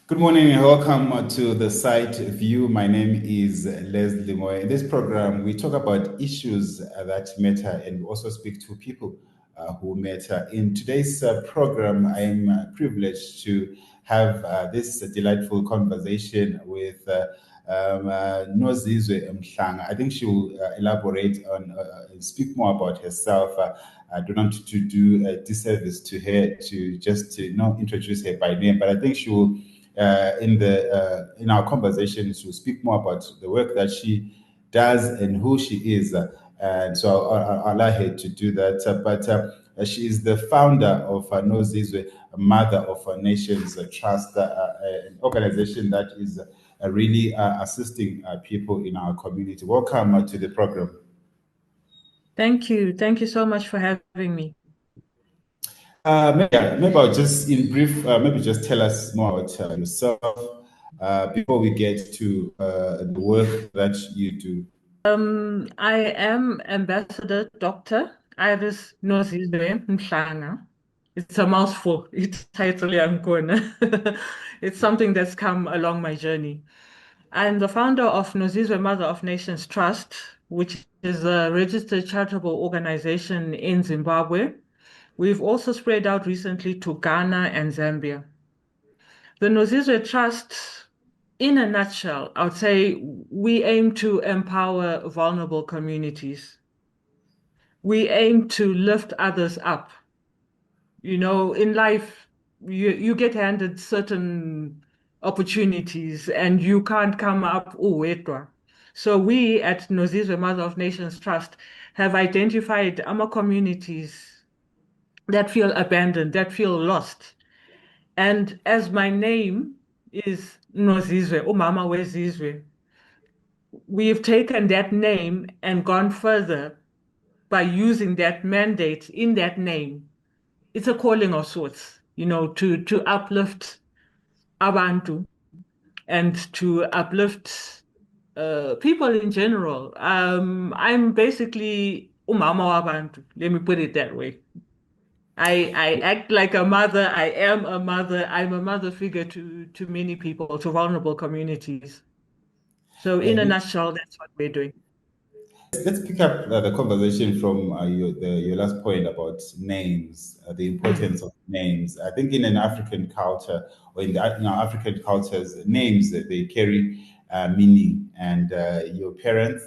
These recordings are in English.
Good morning and welcome to the CITE View. My name is Lesley Moyo. In this program, we talk about issues that matter and also speak to people who matter. In today's program, I am privileged to have this delightful conversation with Nozizwe Mhlanga. I think she will elaborate on and speak more about herself. I don't want to do a disservice to her to just to introduce her by name, but I think she will in our conversations to speak more about the work that she does and who she is. And so I'll allow her to do that. But she is the founder of Nozizwe, Mother of Nations Trust, an organization that is really assisting people in our community. Welcome to the program. Thank you. Thank you so much for having me. Maybe I'll just, in brief, maybe just tell us more about yourself before we get to the work that you do. I am Ambassador Dr. Iris Nozizwe Mhlanga. It's a mouthful. It's title Yankona. It's something that's come along my journey. I'm the founder of Nozizwe Mother of Nations Trust, which is a registered charitable organization in Zimbabwe. We've also spread out recently to Ghana and Zambia. The Nozizwe Trust, in a nutshell, I would say we aim to empower vulnerable communities. We aim to lift others up. You know, in life, you get handed certain opportunities and you can't come up uwedwa. So we at Nozizwe Mother of Nations Trust have identified our communities that feel abandoned, that feel lost. And as my name is Nozizwe, Umama Wezizwe, we've taken that name and gone further by using that mandate in that name. It's a calling of sorts, you know, to uplift abantu and to uplift people in general. I'm basically Umama Wabantu, let me put it that way. I act like a mother. I am a mother. I'm a mother figure to many people, to vulnerable communities. So in a Uh, nutshell, that's what we're doing. let's pick up the conversation from your last point about names, the Mm. importance of names. I think in an African culture or in the African cultures, names they carry meaning, and your parents,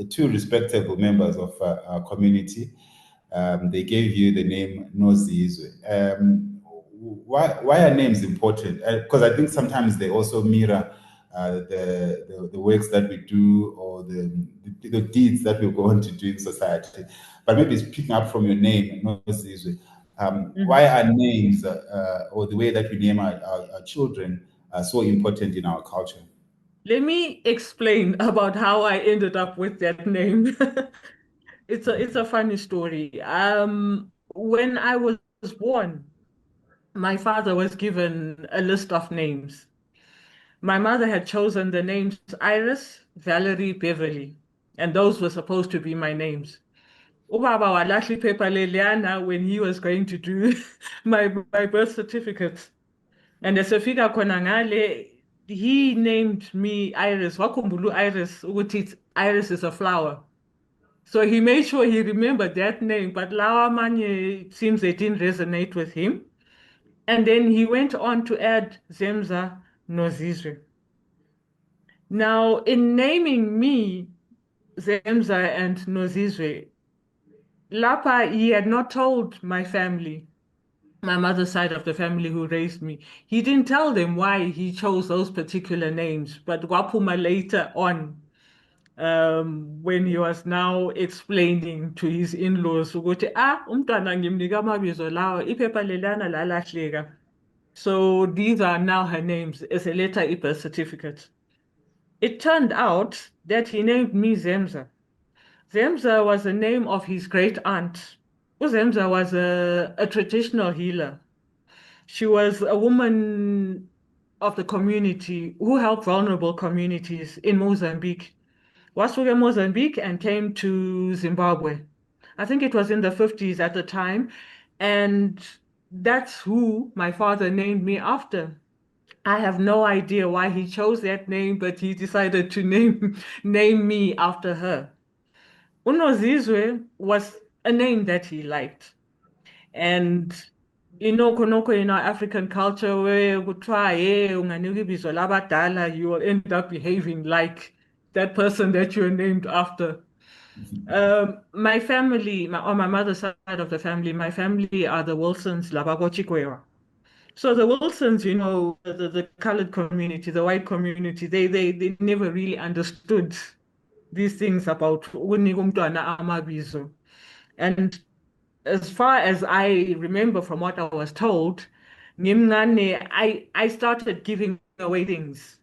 two respectable members of our community, they gave you the name Nozizwe. Why are names important? Because I think sometimes they also mirror the works that we do or the deeds that we're going to do in society. But maybe it's picking up from your name, Nozizwe. Why Mhm. are names or the way that we name our children so important in our culture? Let me explain about how I ended up with that name. It's a funny story. When I was born, my father was given a list of names. My mother had chosen the names Iris, Valerie, Beverly, and those were supposed to be my names. Ubaba walahla iphepha leliyana when he was going to do my birth certificate. And esefika khona ngale, he named me Iris. Wakhumbula Iris ukuthi Iris is a flower. So he made sure he remembered that name, but lawa manye it seems they didn't resonate with him. And then he went on to add Zemza Nozizwe. Now, in naming me Zemza and Nozizwe, Lapa, he had not told my family, my mother's side of the family who raised me. He didn't tell them why he chose those particular names, but Wapuma later on, when he was now explaining to his in-laws, ukuthi, umntwana ngimnika amabizo lawa, iphepha lelana lalahleka. So these are now her names as a letter birth certificate. It turned out that he named me Zemza. Zemza was the name of his great aunt. Zemza was a traditional healer. She was a woman of the community who helped vulnerable communities in Mozambique. Was from Mozambique and came to Zimbabwe. I think it was in the 50s at the time. And that's who my father named me after. I have no idea why he chose that name, but he decided to name me after her. Unozizwe was a name that he liked. And konoko in our African culture where we try, you will end up behaving like that person that you're named after. My family, on my mother's side of the family, my family are the Wilsons, Labagochikwera. So the Wilsons, the colored community, the white community, they never really understood these things about ukunika umntwana amabizo. And as far as I remember from what I was told, ngimncane, I started giving away things.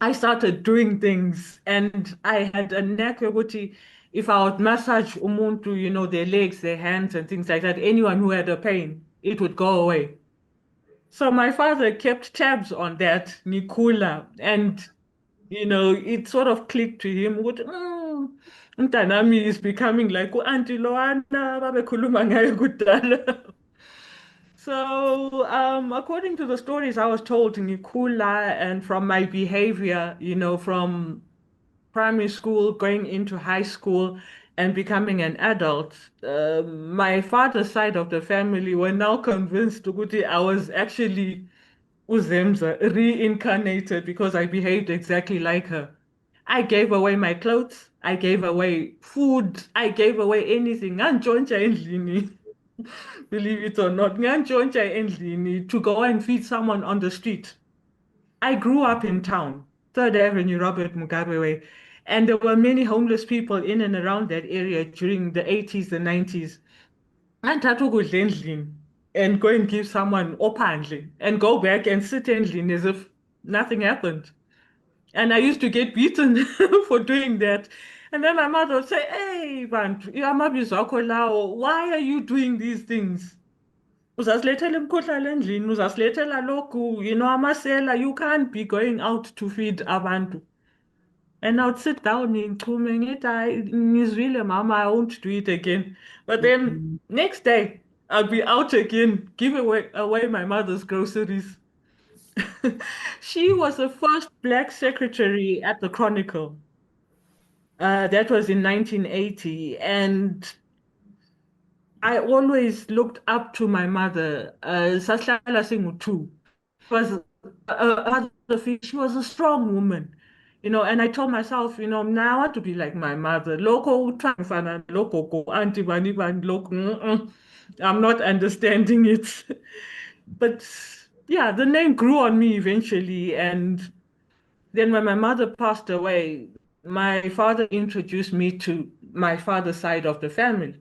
I started doing things, and I had a knack yokuthi if I would massage umuntu, their legs, their hands, and things like that, anyone who had a pain, it would go away. So my father kept tabs on that, Nikula, and it sort of clicked to him. Umntanami is becoming like u-Auntie Loana babekhuluma ngayo kudala. So, according to the stories I was told in Nikula and from my behavior, from primary school going into high school and becoming an adult, my father's side of the family were now convinced ukuthi I was actually Uzemza, reincarnated because I behaved exactly like her. I gave away my clothes, I gave away food, I gave away anything. Ngantshontsha endlini, believe it or not. Ngantshontsha endlini to go and feed someone on the street. I grew up in town, Third Avenue, Robert Mugabe Way, and there were many homeless people in and around that area during the 80s, the 90s. Nganthatha ukudla endlini and go and give someone opandle and go back and sit endlini as if nothing happened. And I used to get beaten for doing that. And then my mother would say, "Hey, bantu, amabizo akho lawo, why are you doing these things? Uzasilethela imikhuhlane endlini, uzasilethela lokhu, amasela, you can't be going out to feed abantu." And I would sit down in Chume ngithi, "Hayi, ngizwile mama, I won't do it again." But then next day, I'll be out again, give away my mother's groceries. She was the first Black secretary at the Chronicle. That was in 1980. And I always looked up to my mother. Sahlala singu-two. She was a strong woman. And I told myself, now I want to be like my mother. Loco trangfana, loco auntie bani bani loco. I'm not understanding it. But yeah, the name grew on me eventually. And then when my mother passed away, my father introduced me to my father's side of the family.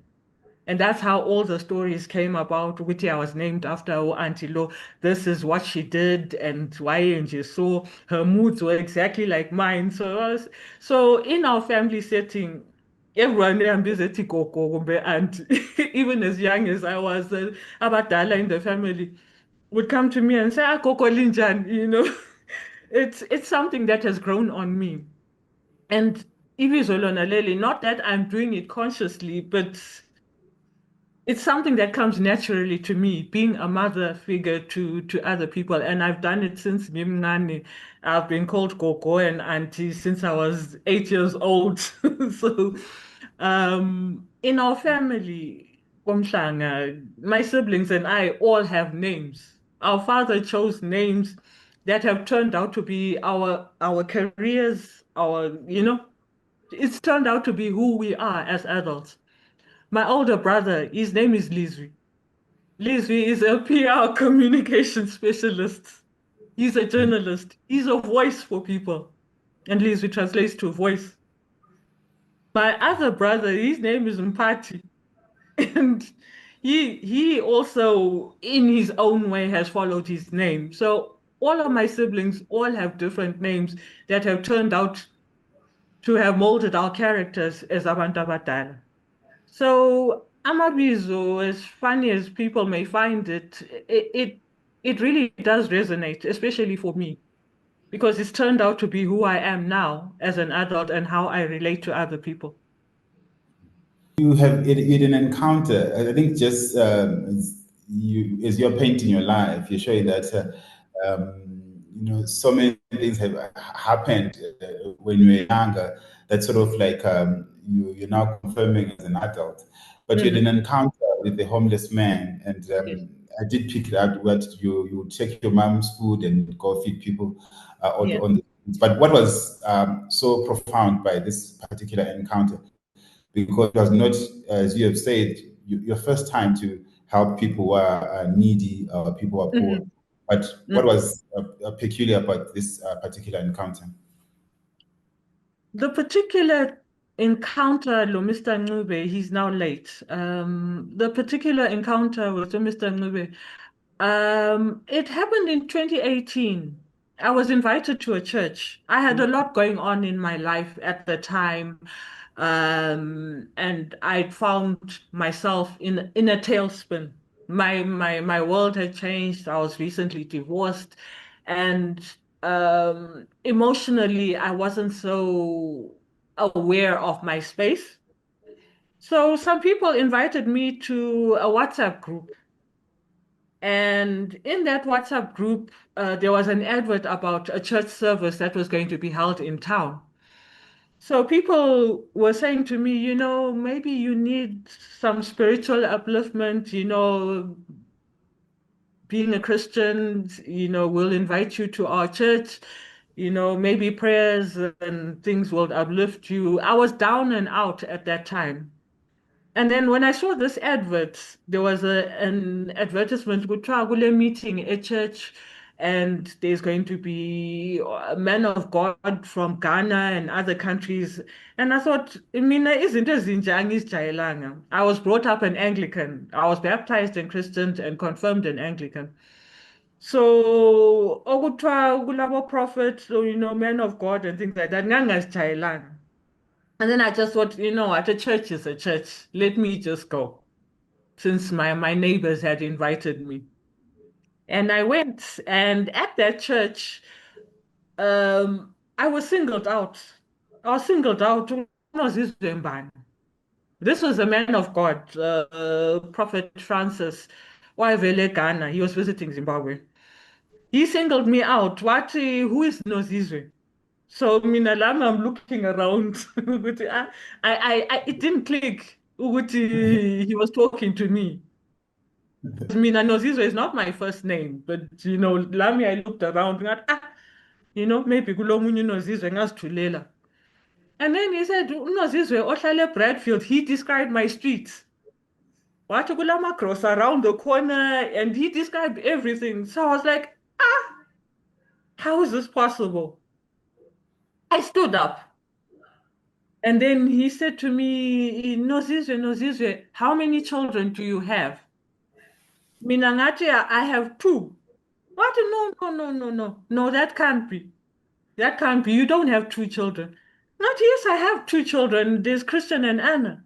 And that's how all the stories came about. Which I was named after Auntie Lo. This is what she did, and why and you saw her moods were exactly like mine. So in our family setting, everyone busy Koko and even as young as I was, abadala in the family would come to me and say, "Ah, Koko Linjan." It's something that has grown on me. And ibizolona leli, not that I'm doing it consciously, but it's something that comes naturally to me, being a mother figure to other people, and I've done it since Mimnani. I've been called Koko and Auntie since I was 8 years old. So, in our family, Mhlanga, my siblings and I all have names. Our father chose names that have turned out to be our careers, it's turned out to be who we are as adults. My older brother, his name is Lesley. Lesley is a PR communication specialist. He's a journalist. He's a voice for people. And Lesley translates to voice. My other brother, his name is Mpati. And he also, in his own way, has followed his name. So all of my siblings all have different names that have turned out to have molded our characters as abantu abadala. So Amabizo, as funny as people may find it, it really does resonate, especially for me, because it's turned out to be who I am now as an adult and how I relate to other people. You had an encounter. I think as you're painting your life, you're showing that so many things have happened when you were younger that sort of like you're now confirming as an adult. But you had an encounter with a homeless man, and Yes. I did pick it up what you would take your mom's food and go feed people Yeah. on the. But what was so profound by this particular encounter, because it was not, as you have said, your first time to help people who are needy or people who are poor. Mhm. But what Mhm. was peculiar about this particular encounter? The particular encounter with Mr. Ncube, he's now late. The particular encounter with Mr. Ncube, it happened in 2018. I was invited to a church. I had a lot going on in my life at the time, and I found myself in a tailspin. My world had changed. I was recently divorced, and emotionally, I wasn't so aware of my space. So some people invited me to a WhatsApp group. And in that WhatsApp group, there was an advert about a church service that was going to be held in town. So people were saying to me, maybe you need some spiritual upliftment, being a Christian, we'll invite you to our church, maybe prayers and things will uplift you. I was down and out at that time. And then when I saw this advert, there was an advertisement, kuthiwa kule meeting at church, and there's going to be a man of God from Ghana and other countries. And I thought, mina izinto ezinje angizijayelanga. I was brought up an Anglican. I was baptized in Christian and confirmed an Anglican. So, okuthiwa kulabo prophets, or, men of God and things like that, ngangazijayelanga. And then I just thought, what, a church is a church. Let me just go, since my neighbors had invited me. And I went, and at that church, I was singled out. I was singled out. Nozizwe Mhlanga. This was a man of God, Prophet Francis, wayevele Ghana. He was visiting Zimbabwe. He singled me out. What? Who is Nozizwe? So mina lami I'm looking around ukuthi it didn't click ukuthi he was talking to me. Mina Nozizwe is not my first name, but lami I looked around ngathi maybe kulomunye uNozizwe ngazithulela. And then he said uNozizwe ohlala eBradfield, he described my streets. Wathi kulama cross around the corner, and he described everything. So I was like, how is this possible? I stood up. And then he said to me, Nozizwe, Nozizwe, how many children do you have? Mina ngathi, I have two. What? No, no, no, no, no. No, that can't be. That can't be. You don't have two children. Not, yes, I have two children. There's Christian and Anna.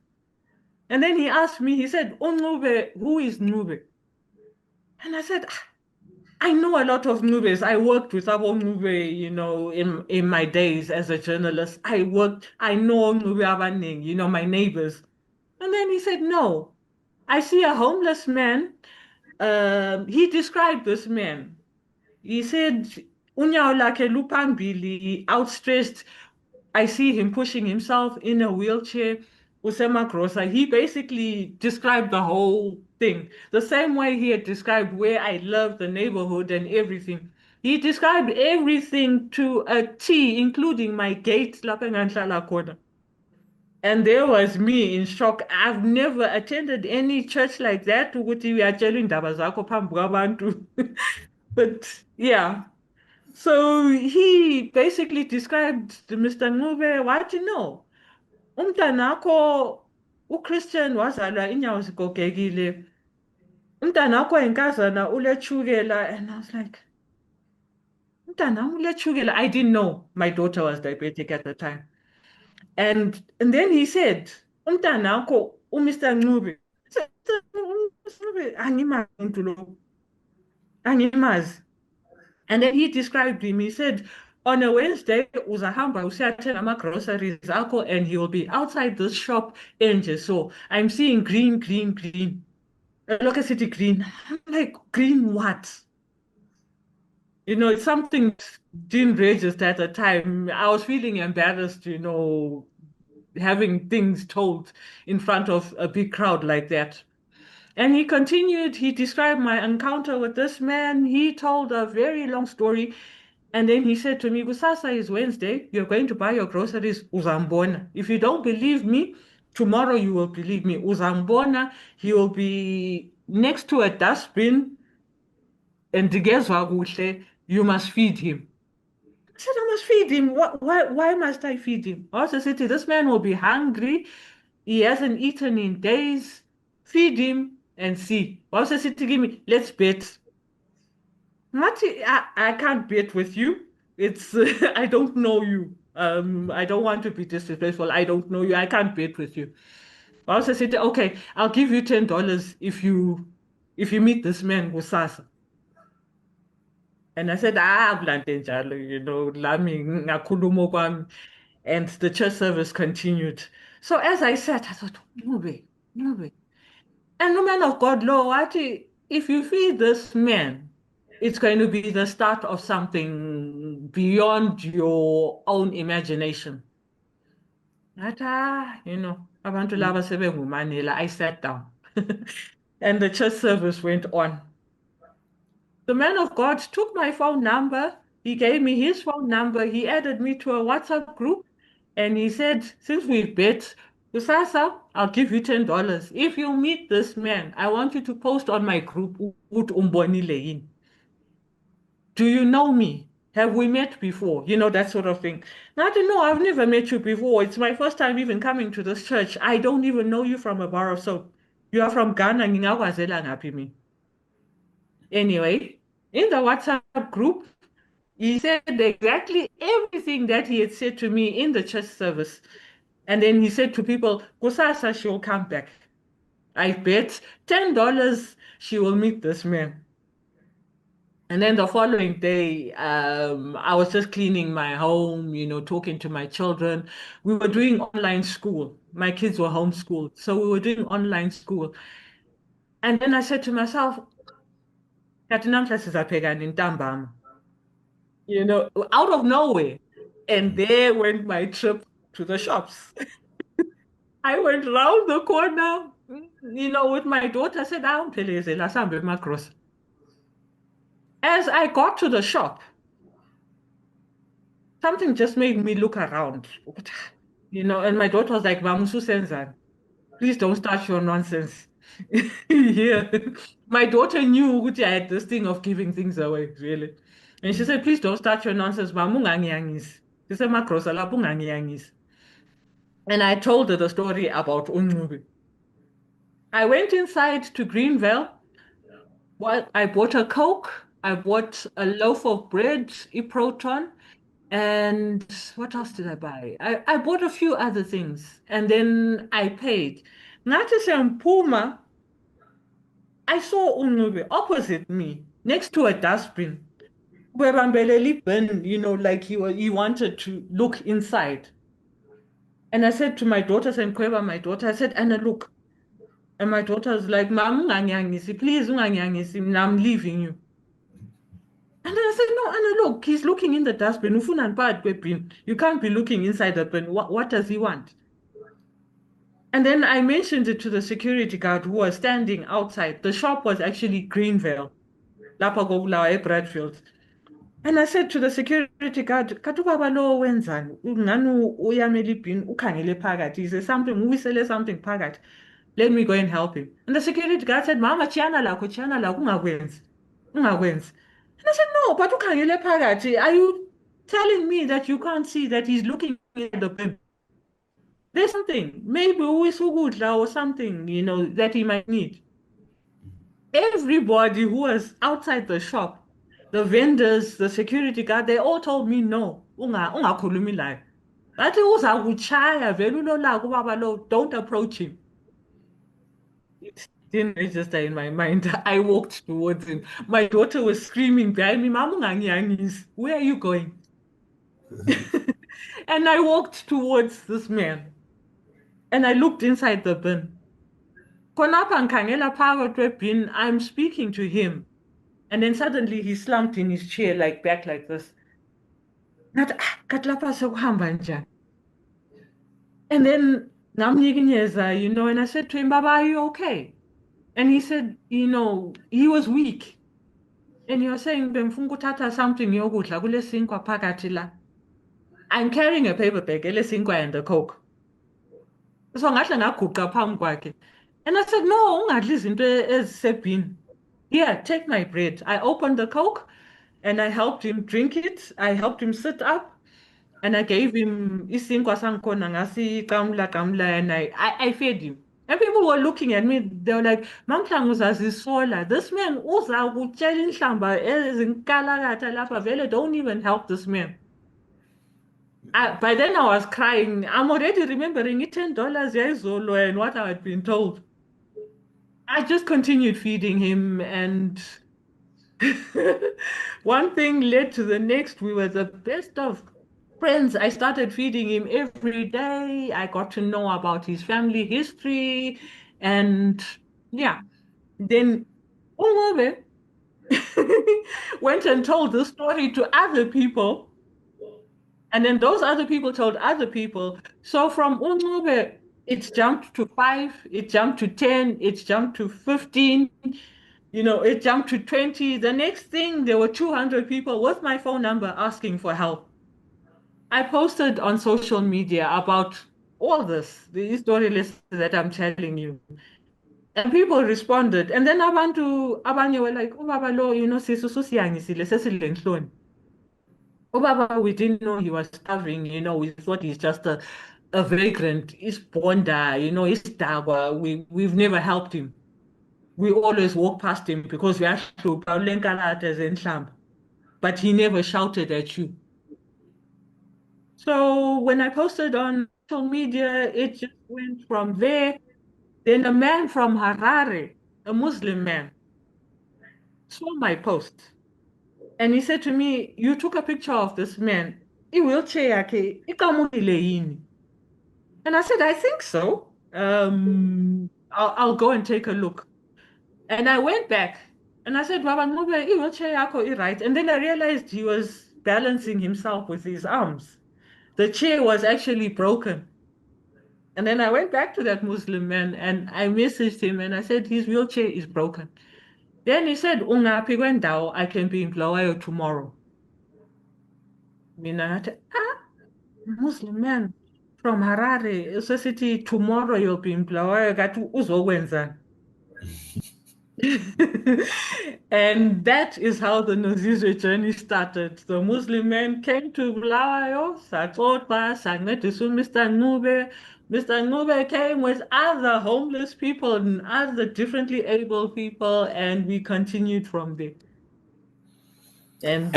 And then he asked me, he said, Ncube, who is Ncube? And I said, I know a lot of Ncubes. I worked with Abo Ncube, in my days as a journalist. I know Ncube abaningi, my neighbors. And then he said, no, I see a homeless man. He described this man. He said, unyawo lakhe luphambili, outstretched. I see him pushing himself in a wheelchair. Usemagrosa. He basically described the whole thing. The same way he had described where I lived, the neighborhood, and everything. He described everything to a T, including my gate, lapha engangihlala khona. And there was me in shock. I've never attended any church like that, ukuthi uyatshelwa indaba zakho phambi kwabantu. But yeah. So he basically described Mr. Ncube, what you know? Umntanakho uChristian wazalwa inyawo zigogekile. Umntanakho oyinkazana uletshukela. And I was like, umntanami uletshukela. I didn't know my daughter was diabetic at the time. And then he said, umntanakho uMr. Ncube. I said, Ncube, angimazi umuntu lo. Angimazi. And then he described him. He said, on a Wednesday, uzahamba usiyathenga ama-groceries akho, and he will be outside this shop enje. So I'm seeing green, green, green. Look at city green. I'm like, green what? It's something that didn't register at the time. I was feeling embarrassed, having things told in front of a big crowd like that. And he continued, he described my encounter with this man. He told a very long story. And then he said to me, Kusasa is Wednesday. You're going to buy your groceries. Uzambona. If you don't believe me, tomorrow you will believe me. Uzambona, he will be next to a dustbin. And Digezwa kuhle, you must feed him. I said, I must feed him. Why must I feed him? I also said, this man will be hungry. He hasn't eaten in days. Feed him and see. I also said to me, let's bet. Mati, I can't bet with you. It's I don't know you. I don't want to be disrespectful. I don't know you. I can't bet with you. I also said, okay, I'll give you $10 if you meet this man kusasa. And I said, blante njalo, lami ngakhuluma kwami. And the church service continued. So as I sat, I thought, no way, no way. And the man of God, Lord, if you feed this man, it's going to be the start of something beyond your own imagination. That, abantu laba sebengumanela. I sat down. And the church service went on. The man of God took my phone number. He gave me his phone number. He added me to a WhatsApp group. And he said, since we've bet, Kusasa, I'll give you $10. If you meet this man, I want you to post on my group, umbonile. Do you know me? Have we met before? That sort of thing. Now, I don't know, I've never met you before. It's my first time even coming to this church. I don't even know you from a bar of soap. You are from Ghana, ngingakwazela ngaphi mina. Anyway, in the WhatsApp group, he said exactly everything that he had said to me in the church service. And then he said to people, Kusasa, she will come back. I bet $10 she will meet this man. And then the following day, I was just cleaning my home, talking to my children. We were doing online school. My kids were homeschooled. So we were doing online school. And then I said to myself, Katinamhla sizaphekani ntambama, out of nowhere. And there went my trip to the shops. I went round the corner, with my daughter. I said, Pelezela, sambe macros. As I got to the shop, something just made me look around. And my daughter was like, Mamusu Senzan, please don't start your nonsense. Yeah. My daughter knew I had this thing of giving things away, really. And she said, please don't start your nonsense, Mamungangis. She said, Macros, alapungangis. And I told her the story about Unrubi. I went inside to Greenville. Well, I bought a Coke. I bought a loaf of bread, Proton, and what else did I buy? I bought a few other things, and then I paid. Nathi Puma, I saw Unube opposite me, next to a dustbin, where Ambeleli Ben, like he wanted to look inside. And I said to my daughter, my daughter, I said, Anna, look. And my daughter was like, Mom, please, I'm leaving you. And then I said, no, Anna, look, he's looking in the dustbin. You can't be looking inside the bin. What does he want? And then I mentioned it to the security guard who was standing outside. The shop was actually Greenville, Lapa Gobulawa, Bradfield. And I said to the security guard, Katubaba lo wenzani? Nganu uyameli bin ukhangele phakathi. He said something, uyisele something phakathi. Let me go and help him. And the security guard said, Mama, chiyana lakho, ungakwenzi. Ungakwenzi. And I said, no, but ukhangele phakathi. Are you telling me that you can't see that he's looking at the bin? There's something, maybe uyisukudla or something, that he might need. Everybody who was outside the shop, the vendors, the security guard, they all told me no. Ungakhulumi laye. Bathi uzakuchaya vele ulolaka ubaba lo, don't approach him. It didn't register in my mind. I walked towards him. My daughter was screaming behind me, Mama ungangiyangisi, where are you going? And I walked towards this man. And I looked inside the bin. Khonapha ngikhangela phakathi kwebin, I'm speaking to him. And then suddenly he slumped in his chair, like back like this. Ngathi, kanti lapha sekuhamba njani? And then ngamnyikinyeza, and I said to him, Baba, are you okay? And he said, he was weak. And he was saying, bengifuna ukuthatha something yokudla kule sinkwa phakathi la. I'm carrying a paper bag, ele sinkwa and a Coke. So ngahle ngaguqa phambi kwakhe. And I said, no, ungadli izinto ezisebhini. Here, take my bread. I opened the Coke and I helped him drink it. I helped him sit up. And I gave him isinkwa sangikhona ngasiqamula and I fed him. And people were looking at me, they were like, Mamhlangu uzazisola. This man uza kutshela inhlamba ezinkalakatha lapha vele, don't even help this man. By then I was crying. I'm already remembering it $10 yayizolo and what I had been told. I just continued feeding him and one thing led to the next. We were the best of friends. I started feeding him every day. I got to know about his family history. And yeah, then Ungobe went and told the story to other people. And then those other people told other people. So from Ungobe, it's jumped to 5, it jumped to 10, it jumped to 15. It jumped to 20. The next thing, there were 200 people with my phone number asking for help. I posted on social media about all this, the story list that I'm telling you. And people responded. And then abanye were like, oh, Baba lo, sisu susiyangisile, sesile nhloni. Oh, Baba, we didn't know he was starving. We thought he's just a vagrant. He's bonda, he's dagwa. We've never helped him. We always walk past him because we have to but he never shouted at you. So when I posted on social media, it just went from there. Then a man from Harare, a Muslim man, saw my post and he said to me, you took a picture of this man. I-wheelchair yakhe iqamukile yini? And I said, I think so. I'll go and take a look. And I went back and I said, Baba Ngube, i-wheelchair yakho right. And then I realized he was balancing himself with his arms. The chair was actually broken. And then I went back to that Muslim man and I messaged him and I said, his wheelchair is broken. Then he said, Ungaphi kwendawo, I can be in Bulawayo tomorrow. Mina ngathi, Muslim man from Harare, City, tomorrow you'll be in Bulawayo, kathi uzokwenzani? And that is how the Nozizwe journey started. The Muslim man came to Bulawayo, saxoxa, sancedisa Mr. Ngube. Mr. Ngube came with other homeless people and other differently able people, and we continued from there. And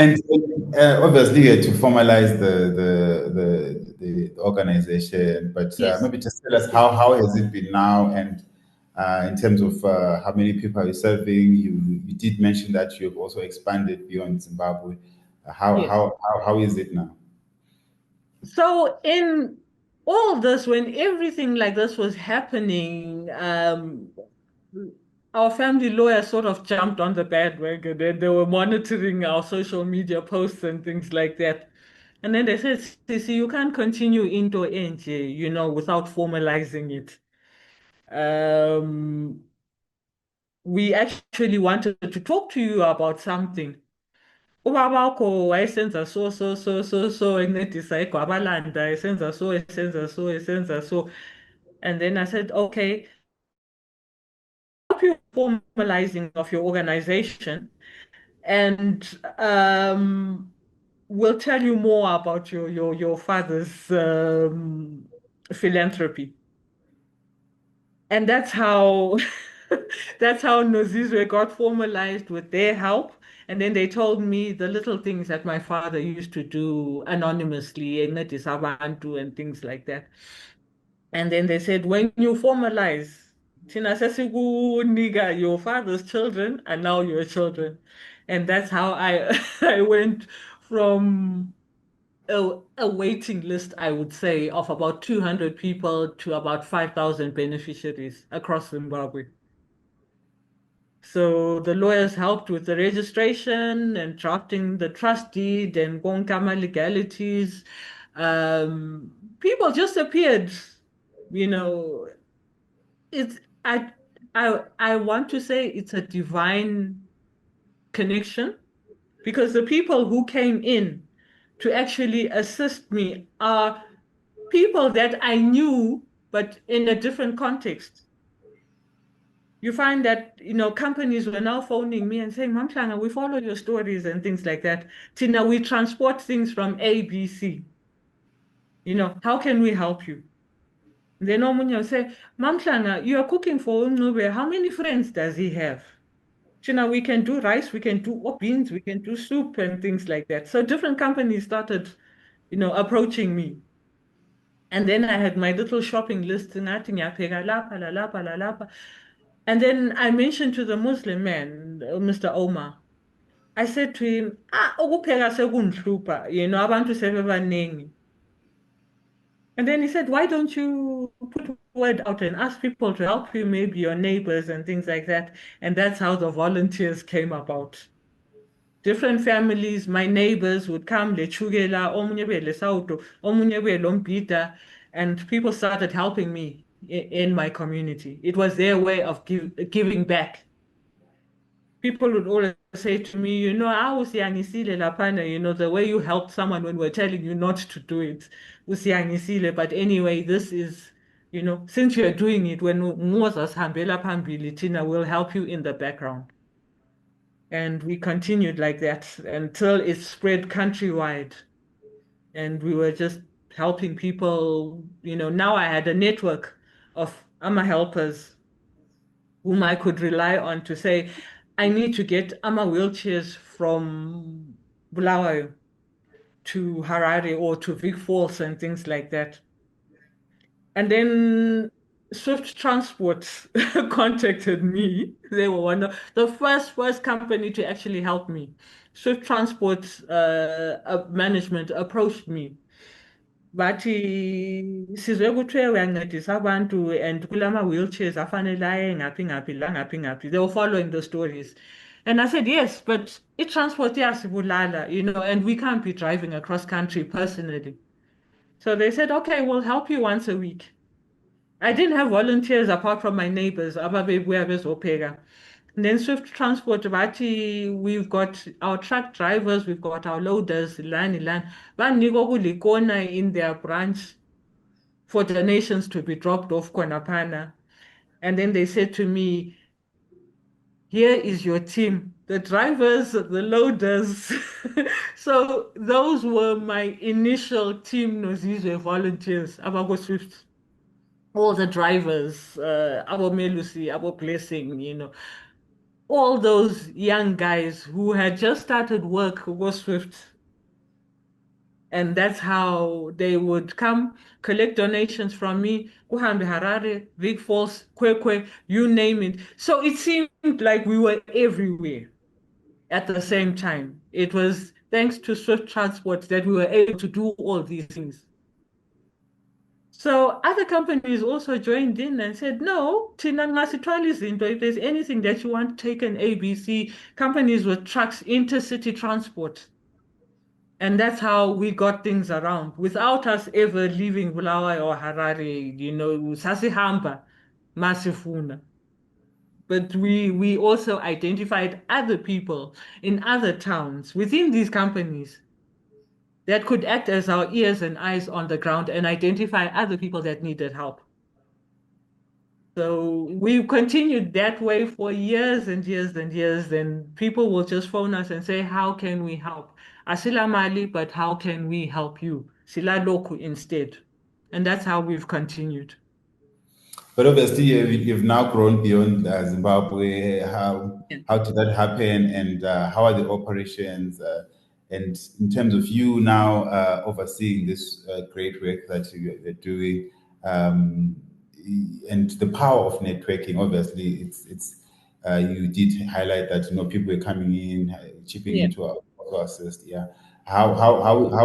obviously you had to formalize the organization, but Yes. maybe just tell us how has it been now, and in terms of how many people are you serving? You did mention that you have also expanded beyond Zimbabwe. Yes. How is it now? So in all this, when everything like this was happening, our family lawyer sort of jumped on the bandwagon and they were monitoring our social media posts and things like that. And then they said, Sisi, you can't continue into NJ, without formalizing it. We actually wanted to talk to you about something. Ubaba wakho wayesenza so encedisa eGwabalanda esenza so. And then I said, okay, help you formalizing of your organization and we'll tell you more about your father's philanthropy. And that's how that's how Nozizwe got formalized with their help. And then they told me the little things that my father used to do anonymously, and things like that. And then they said, when you formalize, Tina Sesigunika, your father's children are now your children. And that's how I I went from a waiting list, I would say, of about 200 people to about 5,000 beneficiaries across Zimbabwe. So the lawyers helped with the registration and drafting the trust deed and Gonkama legalities. People just appeared, you know, it's I want to say it's a divine connection because the people who came in to actually assist me are people that I knew, but in a different context. You find that, companies were now phoning me and saying, Mamhlanga, we follow your stories and things like that. Tina, we transport things from A, B, C. How can we help you? Then Omunye will say, Mamhlanga, you are cooking for Uncube. How many friends does he have? Tina, we can do rice, we can do beans, we can do soup and things like that. So different companies started, approaching me. And then I had my little shopping list, ngathi ngiyapheka lapha, lalapha, lalapha. And then I mentioned to the Muslim man, Mr. Omar, I said to him, ukupheka sekungihlupha, abantu sebebaningi. And then he said, why don't you put word out and ask people to help you, maybe your neighbors and things like that. And that's how the volunteers came about. Different families, my neighbors would come, lechugela, omunye lesauto, omunye lombita, and people started helping me in my community. It was their way of giving back. People would always say to me, usiyangisile laphana, the way you helped someone when we're telling you not to do it, usiyangisile. But anyway, this is, since you're doing it, when Moses hambela phambili, Tina will help you in the background. And we continued like that until it spread countrywide. And we were just helping people. Now I had a network of AMA helpers whom I could rely on to say, I need to get AMA wheelchairs from Bulawayo to Harare or to Vic Falls and things like that. And then Swift Transport contacted me. They were one of the first company to actually help me. Swift Transport management approached me. Bathi sizwe kuthiwe uyancedisa abantu and kulama wheelchairs afanele aye ngaphi ngaphi la ngaphi ngaphi. They were following the stories. And I said, yes, but transport iyasibulala, and we can't be driving across country personally. So they said, okay, we'll help you once a week. I didn't have volunteers apart from my neighbors, ababebuya bezopheka. And then Swift Transport, bathi, we've got our truck drivers, we've got our loaders, lani. Banika okulikona in their branch for donations to be dropped off Kwanapana. And then they said to me, here is your team, the drivers, the loaders. So those were my initial team Nozizwe volunteers, Abago Swift. All the drivers, our Melusi, our Blessing, all those young guys who had just started work who were Swift. And that's how they would come collect donations from me. Kuhambe Harare, Vic Falls, Kwekwe, you name it. So it seemed like we were everywhere at the same time. It was thanks to Swift Transport that we were able to do all these things. So other companies also joined in and said, no, Tina ngasithwala izinto, if there's anything that you want taken ABC, companies with trucks, intercity transport. And that's how we got things around without us ever leaving Bulawayo or Harare, sasihamba masifuna. But we also identified other people in other towns within these companies that could act as our ears and eyes on the ground and identify other people that needed help. So we continued that way for years and years and years. And people will just phone us and say, how can we help? Asila Mali, but how can we help you? Sila Loku instead. And that's how we've continued. But obviously, you've now grown beyond Zimbabwe. How did that happen, and how are the operations? And in terms of you now overseeing this great work that you're doing, and the power of networking. Obviously, it's you did highlight that people are coming in, chipping into our assist. Yeah. How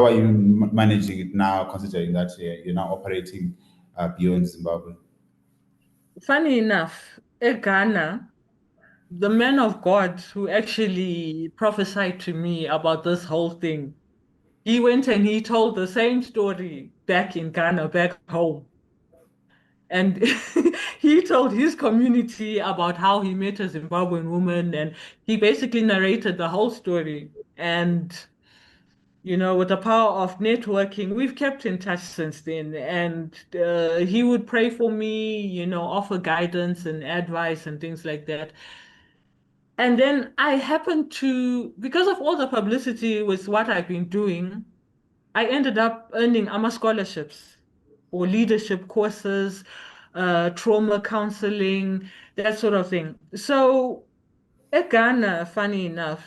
are you managing it now, considering that you're now operating beyond Zimbabwe? Funny enough, Ghana, the man of God who actually prophesied to me about this whole thing, he went and he told the same story back in Ghana, back home. And he told his community about how he met a Zimbabwean woman, and he basically narrated the whole story. And, with the power of networking, we've kept in touch since then. And he would pray for me, offer guidance and advice and things like that. And then I happened to, because of all the publicity with what I've been doing, I ended up earning AMA scholarships or leadership courses, trauma counseling, that sort of thing. So at Ghana, funny enough,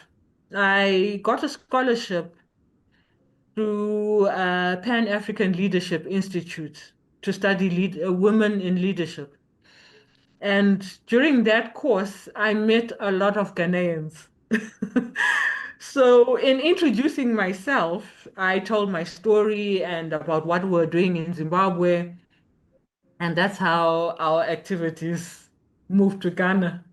I got a scholarship through Pan-African Leadership Institute to study women in leadership. And during that course, I met a lot of Ghanaians. So, in introducing myself, I told my story and about what we're doing in Zimbabwe. And that's how our activities moved to Ghana.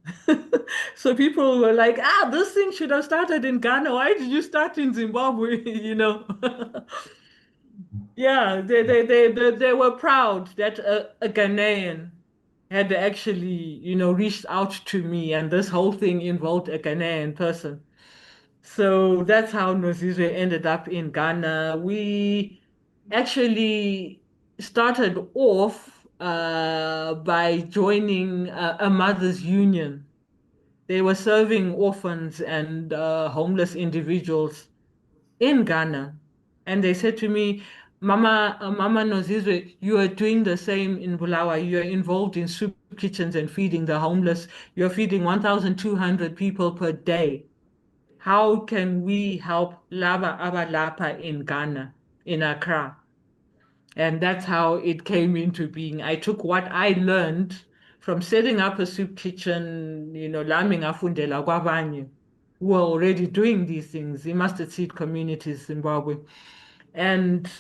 So people were like, this thing should have started in Ghana. Why did you start in Zimbabwe? Yeah, they were proud that a Ghanaian had actually, reached out to me, and this whole thing involved a Ghanaian person. So that's how Nozizwe ended up in Ghana. We actually started off by joining a mothers' union. They were serving orphans and homeless individuals in Ghana. And they said to me, Mama Nozizwe, you are doing the same in Bulawa. You are involved in soup kitchens and feeding the homeless. You're feeding 1,200 people per day. How can we help Laba Abalapa in Ghana, in Accra? And that's how it came into being. I took what I learned from setting up a soup kitchen, lami ngafundela kwabanye who were already doing these things, the mustard seed communities, Zimbabwe. And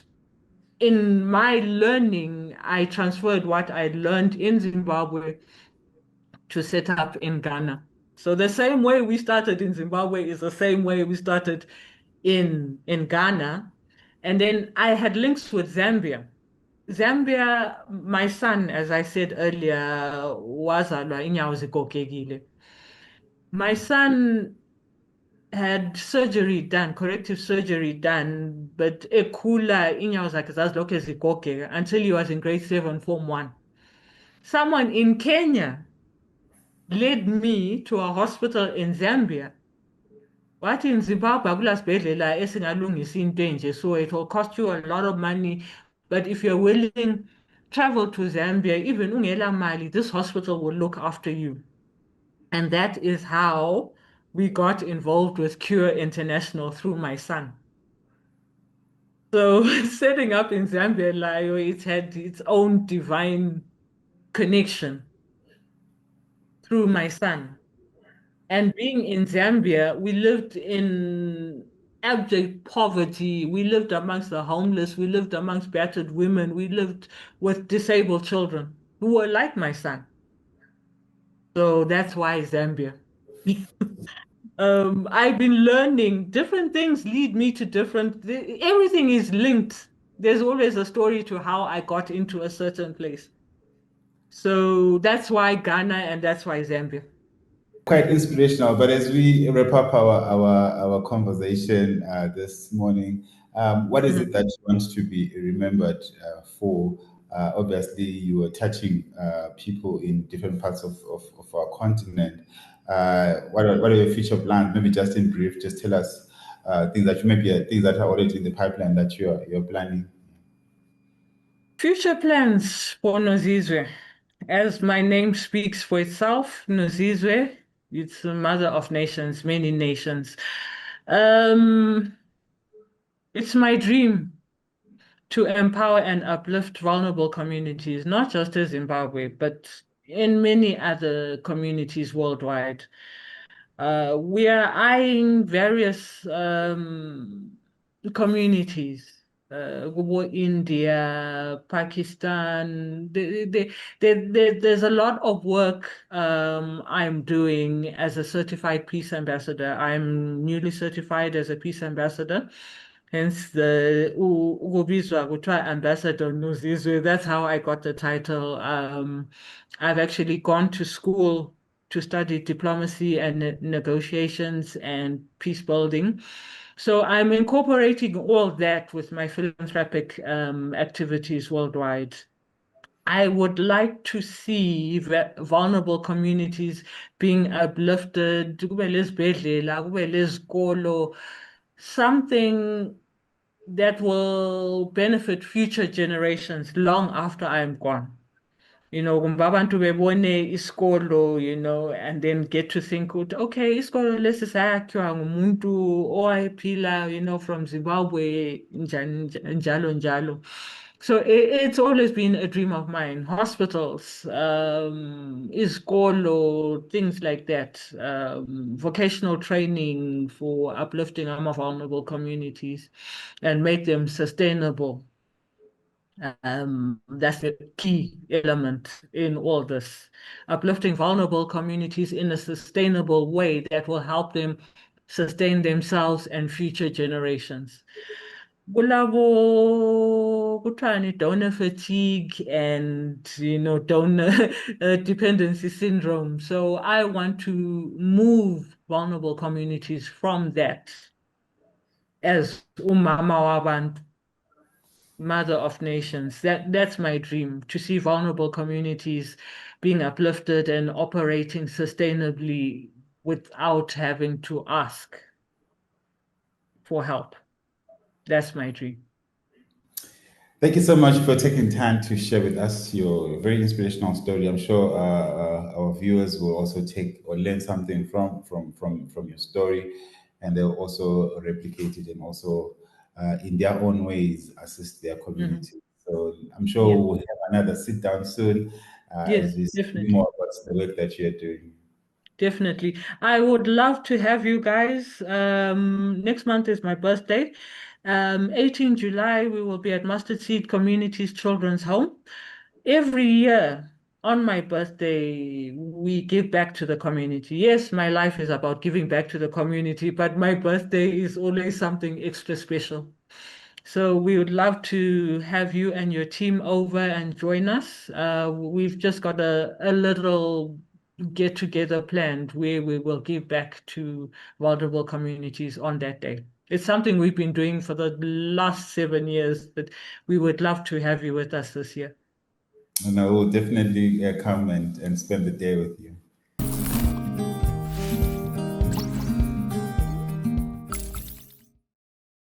in my learning, I transferred what I learned in Zimbabwe to set up in Ghana. So the same way we started in Zimbabwe is the same way we started in Ghana. And then I had links with Zambia. Zambia, my son, as I said earlier, wazalwa inyawo zigogekile. My son had surgery done, corrective surgery done, but ekhula inyawo zakhe zazilokhu zigogeka until he was in grade 7, Form 1. Someone in Kenya led me to a hospital in Zambia. Wathi in Zimbabwe akulasibhedlela esingalungisa into enje, so it will cost you a lot of money, but if you're willing, travel to Zambia, even ungela mali, this hospital will look after you. And that is how we got involved with Cure International through my son. So setting up in Zambia, Layo, it had its own divine connection through my son. And being in Zambia, we lived in abject poverty. We lived amongst the homeless. We lived amongst battered women. We lived with disabled children who were like my son. So that's why Zambia. I've been learning different things lead me to everything is linked. There's always a story to how I got into a certain place. So that's why Ghana and that's why Zambia. Quite inspirational. But as we wrap up our conversation this morning, what is it Mhm. that you want to be remembered for? Obviously, you were touching people in different parts of our continent. What are your future plans? Maybe just in brief, just tell us things that are already in the pipeline that you're planning. Future plans for Nozizwe. As my name speaks for itself, Nozizwe, it's the mother of nations, many nations. Um, it's my dream to empower and uplift vulnerable communities, not just in Zimbabwe, but in many other communities worldwide. We are eyeing various communities. India, Pakistan. There's a lot of work I'm doing as a certified peace ambassador. I'm newly certified as a peace ambassador. Hence the ukubizwa kuthiwa Ambassador Nozizwe. That's how I got the title. I've actually gone to school to study diplomacy and negotiations and peace building. So I'm incorporating all that with my philanthropic activities worldwide. I would like to see vulnerable communities being uplifted, kube lezibhedlela, kube lezikolo, something that will benefit future generations long after I'm gone. Kumbe abantu bebone isikolo, and then get to think ukuthi, okay, isikolo lesi sayakhiwa ngumuntu owayephila, from Zimbabwe, njalo njalo. So it's always been a dream of mine. Hospitals, isikolo, things like that. Vocational training for uplifting our vulnerable communities and make them sustainable. That's the key element in all this. Uplifting vulnerable communities in a sustainable way that will help them sustain themselves and future generations. Kulabo kuthiwani donor fatigue and donor dependency syndrome. So I want to move vulnerable communities from that as umama wabantu, mother of nations. That's my dream, to see vulnerable communities being uplifted and operating sustainably without having to ask for help. That's my dream. Thank you so much for taking time to share with us your very inspirational story. I'm sure our viewers will also take or learn something from your story, and they'll also replicate it and also in their own ways assist their community. So I'm sure we'll have another sit down soon as we see more about the work that you're doing. Definitely. I would love to have you guys. Next month is my birthday. 18 July, we will be at Mustard Seed Communities Children's Home. Every year on my birthday, we give back to the community. Yes, my life is about giving back to the community, but my birthday is always something extra special. So we would love to have you and your team over and join us. We've just got a little get together planned where we will give back to vulnerable communities on that day. It's something we've been doing for the last 7 years, but we would love to have you with us this year. And I will definitely come and spend the day with you.